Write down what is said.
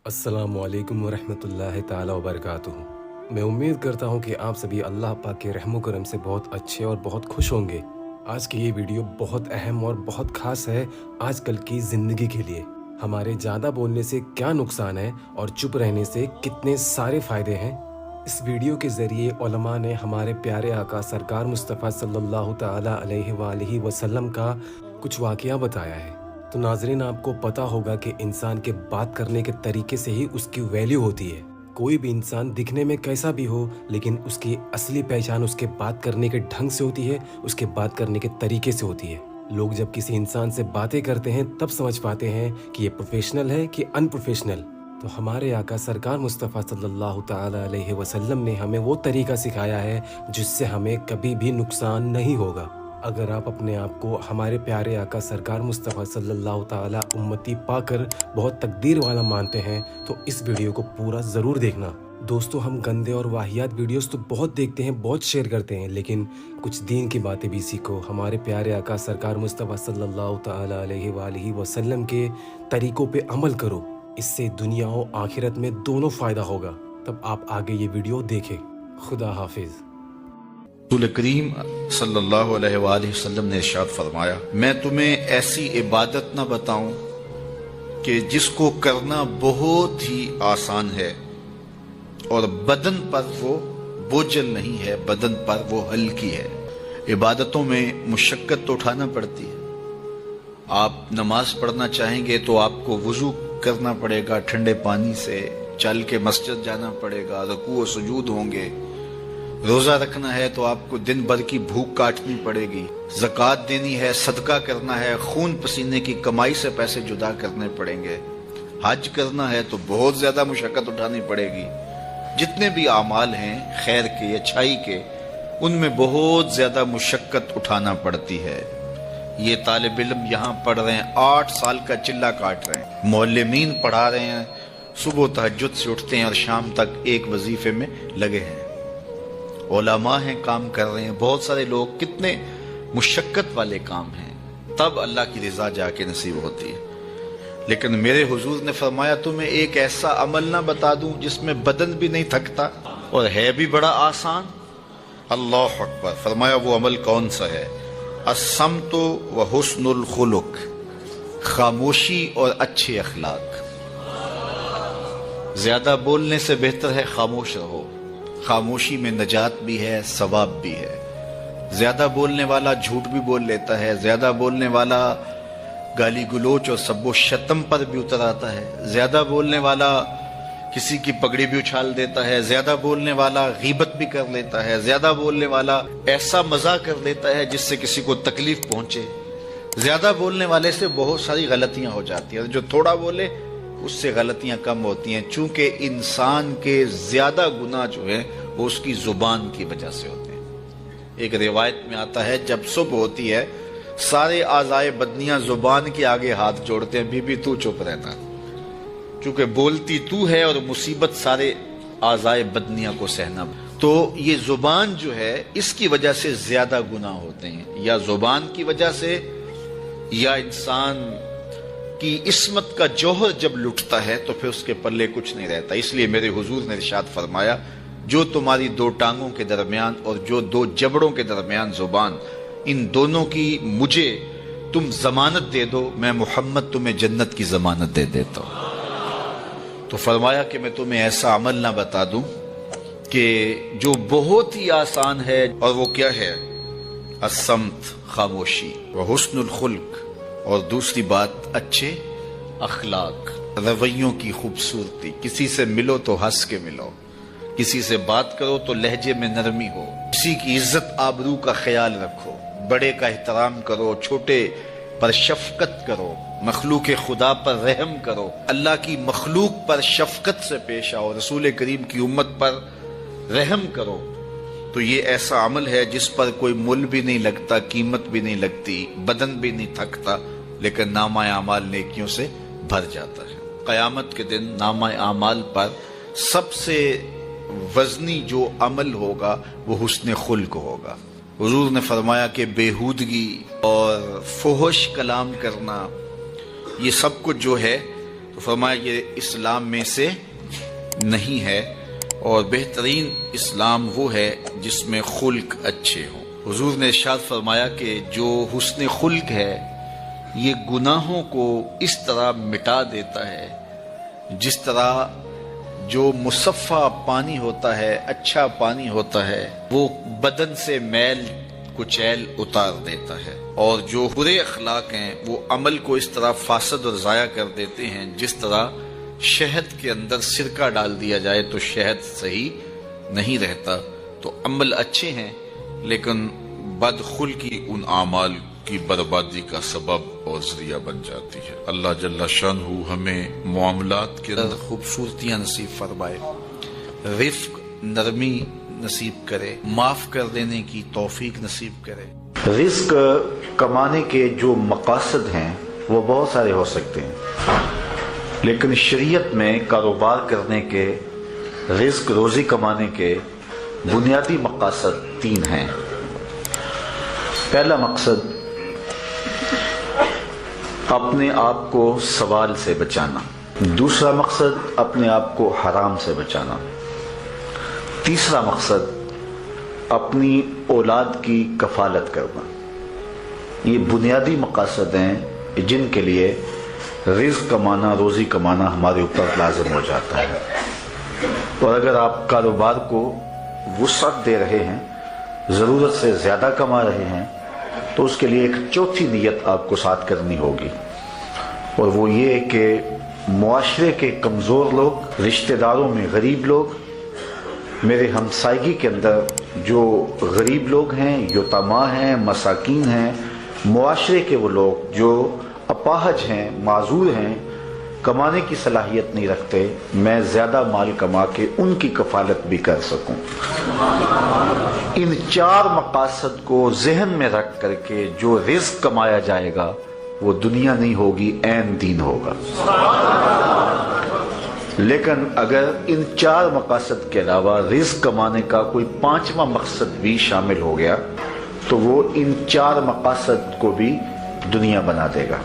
अस्सलामु अलैकुम वरहमतुल्लाहि ताला वबरकातुहू। मैं उम्मीद करता हूँ कि आप सभी अल्लाह पाक के रहमो करम से बहुत अच्छे और बहुत खुश होंगे। आज की ये वीडियो बहुत अहम और बहुत ख़ास है आजकल की ज़िंदगी के लिए। हमारे ज़्यादा बोलने से क्या नुकसान है और चुप रहने से कितने सारे फ़ायदे हैं। इस वीडियो के ज़रिए उलमा ने हमारे प्यारे आका सरकार मुस्तफ़ा सल्लल्लाहु ताला अलैहि वसल्लम का कुछ वाक़या बताया है। तो नाज़रीन, आपको पता होगा कि इंसान के बात करने के तरीके से ही उसकी वैल्यू होती है। कोई भी इंसान दिखने में कैसा भी हो, लेकिन उसकी असली पहचान उसके बात करने के ढंग से होती है, उसके बात करने के तरीके से होती है। लोग जब किसी इंसान से बातें करते हैं तब समझ पाते हैं कि ये प्रोफेशनल है कि अनप्रोफेशनल। तो हमारे आका सरकार मुस्तफ़ा सल्लल्लाहु ताला अलैहि वसल्लम ने हमें वो तरीका सिखाया है जिससे हमें कभी भी नुकसान नहीं होगा। अगर आप अपने आप को हमारे प्यारे आका सरकार मुस्तफ़ा सल्लल्लाहु ताला उम्मती पाकर बहुत तकदीर वाला मानते हैं तो इस वीडियो को पूरा ज़रूर देखना। दोस्तों, हम गंदे और वाहियात वीडियोस तो बहुत देखते हैं, बहुत शेयर करते हैं, लेकिन कुछ दीन की बातें भी सीखो। हमारे प्यारे आका सरकार मुस्तफ़ा सल्लल्लाहु ताला अलैहि वसल्लम के तरीक़ों पे अमल करो। इससे दुनिया और आखिरत में दोनों फ़ायदा होगा। तब आप आगे ये वीडियो देखें। खुदा हाफिज़। रसूल करीम सल्लल्लाहु अलैहि वसल्लम ने इरशाद फरमाया, मैं तुम्हें ऐसी इबादत न बताऊं कि जिसको करना बहुत ही आसान है और बदन पर वो बोझल नहीं है, बदन पर वो हल्की है। इबादतों में मुशक्कत तो उठाना पड़ती है। आप नमाज पढ़ना चाहेंगे तो आपको वुजू करना पड़ेगा, ठंडे पानी से चल के मस्जिद जाना पड़ेगा, रुकू और सुजूद होंगे। रोजा रखना है तो आपको दिन भर की भूख काटनी पड़ेगी। ज़कात देनी है, सदका करना है, खून पसीने की कमाई से पैसे जुदा करने पड़ेंगे। हज करना है तो बहुत ज्यादा मुशक्कत उठानी पड़ेगी। जितने भी आमाल हैं खैर के, अच्छाई के, उनमें बहुत ज्यादा मुशक्कत उठाना पड़ती है। ये तालिब इल्म यहाँ पढ़ रहे हैं, 8 साल का चिल्ला काट रहे हैं, मौलमीन पढ़ा रहे हैं, सुबह तहज्जुद से उठते हैं और शाम तक एक वजीफे में लगे हैं। उलमा हैं, काम कर रहे हैं। बहुत सारे लोग, कितने मुशक्कत वाले काम हैं, तब अल्लाह की रज़ा जाके नसीब होती है। लेकिन मेरे हुजूर ने फरमाया, तुम्हें एक ऐसा अमल ना बता दूं जिसमें बदन भी नहीं थकता और है भी बड़ा आसान। अल्लाह अकबर। फरमाया, वो अमल कौन सा है? अस्सम्तु व हुस्नुल खुलुक, खामोशी और अच्छे अखलाक। ज्यादा बोलने से बेहतर है खामोश रहो। खामोशी में नजात भी है, सवाब भी है। ज्यादा बोलने वाला झूठ भी बोल लेता है, ज्यादा बोलने वाला गाली गुलोच और सब्बो शतम पर भी उतर आता है, ज्यादा बोलने वाला किसी की पगड़ी भी उछाल देता है, ज्यादा बोलने वाला गीबत भी कर लेता है, ज्यादा बोलने वाला ऐसा मजा कर लेता है जिससे किसी को तकलीफ पहुंचे। ज्यादा बोलने वाले से बहुत सारी गलतियां हो जाती है। जो थोड़ा बोले उससे गलतियां कम होती हैं, चूंकि इंसान के ज्यादा गुनाह जो है वो उसकी जुबान की वजह से होते हैं। एक रिवायत में आता है, जब सुबह होती है सारे आज़ाए बदनियां जुबान के आगे हाथ जोड़ते हैं, बीबी तू चुप रहना, चूंकि बोलती तू है और मुसीबत सारे आज़ाए बदनियां को सहना। तो ये जुबान जो है इसकी वजह से ज्यादा गुनाह होते हैं, या जुबान की वजह से, या इंसान कि इस्मत का जौहर जब लुटता है तो फिर उसके पल्ले कुछ नहीं रहता। इसलिए मेरे हुजूर ने इरशाद फरमाया, जो तुम्हारी 2 टांगों के दरमियान और जो 2 जबड़ों के दरमियान जुबान, इन दोनों की मुझे तुम जमानत दे दो, मैं मोहम्मद तुम्हें जन्नत की जमानत दे देता हूं। तो फरमाया कि मैं तुम्हें ऐसा अमल ना बता दूं कि जो बहुत ही आसान है, और वो क्या है? अस्सम्त, खामोशी, व हुस्नुल खुल्क, और दूसरी बात अच्छे अखलाक, रवैयों की खूबसूरती। किसी से मिलो तो हंस के मिलो, किसी से बात करो तो लहजे में नरमी हो, किसी की इज्जत आबरू का ख्याल रखो, बड़े का एहतराम करो, छोटे पर शफकत करो, मखलूक खुदा पर रहम करो, अल्लाह की मखलूक पर शफकत से पेश आओ, रसूल करीम की उम्मत पर रहम करो। तो ये ऐसा अमल है जिस पर कोई मुल भी नहीं लगता, कीमत भी नहीं लगती, बदन भी नहीं थकता, लेकिन नामा आमाल नेकियों से भर जाता है। क़यामत के दिन नामा आमाल पर सबसे वजनी जो अमल होगा वो हुस्न खुल्क होगा। हुजूर ने फरमाया कि बेहूदगी और फुहश कलाम करना, ये सब कुछ जो है تو فرمایا یہ اسلام میں سے نہیں ہے، اور بہترین اسلام وہ ہے جس میں خلق اچھے ہوں۔ حضور نے ارشاد فرمایا کہ جو حسن خلق ہے یہ گناہوں کو اس طرح مٹا دیتا ہے جس طرح جو مصفہ پانی ہوتا ہے، اچھا پانی ہوتا ہے، وہ بدن سے میل کچیل اتار دیتا ہے، اور جو برے اخلاق ہیں وہ عمل کو اس طرح فاسد اور ضائع کر دیتے ہیں جس طرح شہد کے اندر سرکہ ڈال دیا جائے تو شہد صحیح نہیں رہتا۔ تو عمل اچھے ہیں لیکن بدخلقی ان اعمال کی بربادی کا سبب اور ذریعہ بن جاتی ہے۔ اللہ جل شانہ ہمیں معاملات کے اندر خوبصورتیاں نصیب فرمائے، رفق نرمی نصیب کرے، معاف کر دینے کی توفیق نصیب کرے۔ رزق کمانے کے جو مقاصد ہیں وہ بہت سارے ہو سکتے ہیں، لیکن شریعت میں کاروبار کرنے کے، رزق روزی کمانے کے بنیادی مقاصد 3 ہیں۔ پہلا مقصد اپنے آپ کو سوال سے بچانا، دوسرا مقصد اپنے آپ کو حرام سے بچانا، تیسرا مقصد اپنی اولاد کی کفالت کرنا۔ یہ بنیادی مقاصد ہیں جن کے لیے رزق کمانا، روزی کمانا ہمارے اوپر لازم ہو جاتا ہے۔ اور اگر آپ کاروبار کو وسعت دے رہے ہیں، ضرورت سے زیادہ کما رہے ہیں، تو اس کے لیے ایک چوتھی نیت آپ کو ساتھ کرنی ہوگی، اور وہ یہ کہ معاشرے کے کمزور لوگ، رشتہ داروں میں غریب لوگ، میرے ہمسائیگی کے اندر جو غریب لوگ ہیں، یتیما ہیں، مساکین ہیں، معاشرے کے وہ لوگ جو اپاہج ہیں، معذور ہیں، کمانے کی صلاحیت نہیں رکھتے، میں زیادہ مال کما کے ان کی کفالت بھی کر سکوں۔ ان 4 مقاصد کو ذہن میں رکھ کر کے جو رزق کمایا جائے گا وہ دنیا نہیں ہوگی، عین دین ہوگا۔ لیکن اگر ان 4 مقاصد کے علاوہ رزق کمانے کا کوئی 5واں مقصد بھی شامل ہو گیا تو وہ ان 4 مقاصد کو بھی دنیا بنا دے گا۔